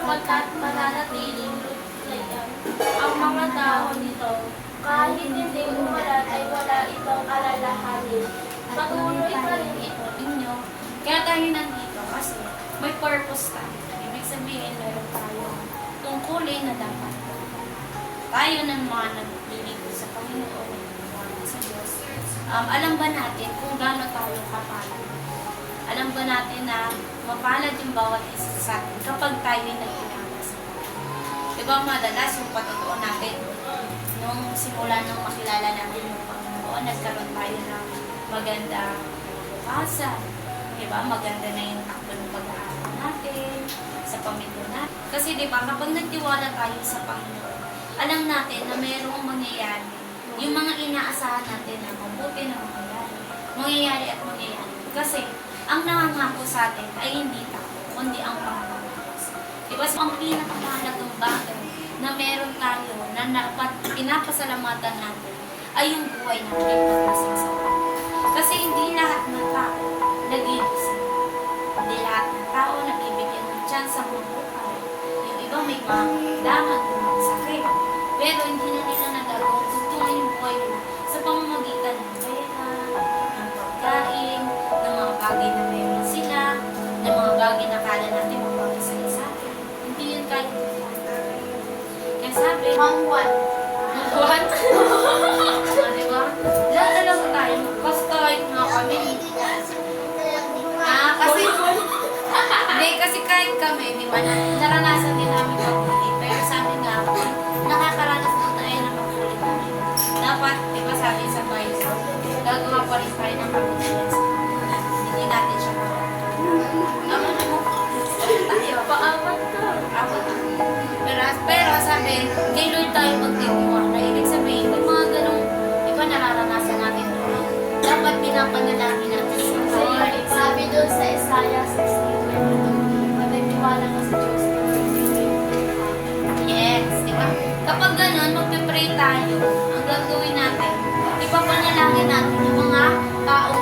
sapagkat mananatiling lutlayan ang mga tao nito. Kahit hindi umulan ay wala itong alalahanin. Patuloy pa rin ito inyo. Kaya tayo nandito kasi may purpose tayo. Ibig sabihin, meron tayong tungkulin na dapat. Tayo ng mga naglilingkod sa Panginoon, nagtitiwala sa Diyos. Alam ba natin kung gaano tayo kapalad? Alam ba natin na mapalad yung bawat isa sa atin kapag tayo nagtiwala sa Panginoon? Diba madalas yung patutuon natin, nung simula nung makilala natin yung Panginoon, nagkaroon tayo ng maganda bukasan. Diba? Maganda na yung takbo ng pag-aaral natin, sa pamilya natin. Kasi diba, kapag nagtiwala tayo sa Panginoon, alam natin na mayroong mangyayari. Yung mga inaasahan natin na mabuti na mangyayari at mangyayari. Kasi, ang nangangako sa atin ay hindi takbo, kundi ang Panginoon. Diba? So, ang pinakamahalagang bagay na meron tayo na pinapasalamatan natin ay yung buhay natin pagkasing sa Panginoon. Kasi hindi lahat ng tao nag-iisip. Hindi lahat ng tao nabibigyan ng chance sa buhay. Yung iba may mga damag, mga sakit. Pero hindi na nila nagagawa tutuloy yung buhay nila sa pamamagitan ng pera, ng pagkain, ng mga bagay na meron sila, ng mga bagay na kala natin magpapasaya sa atin. Hindi yun kaya. Kaya sabi, Mangwan. what? Diba? Lahat na lang tayo. Basta nga kami. Kasi, hindi, kasi kahit kami, di ba, naranasan din namin maghuli. Pero sabi nga, nakakaranas na tayo ng maghuli namin. Dapat, di ba, sabi sa Bible, gagawa pa rin tayo ng pag-ulit. Hindi natin siya tama na mo. Tayo. Paapat ka. Pero sabi, kay Lord tayo magtitiwala. Ibig sabihin, yung mga ganong, di ba, nararanasan natin doon. Dapat pinapanalangin natin sa Lord. Sabi doon sa Isaiah 60:22, magtitiwala ka sa Diyos. Yes, di ba? Kapag gano'n, magpipray tayo. Ang gagawin natin, ipapanalangin natin yung mga taong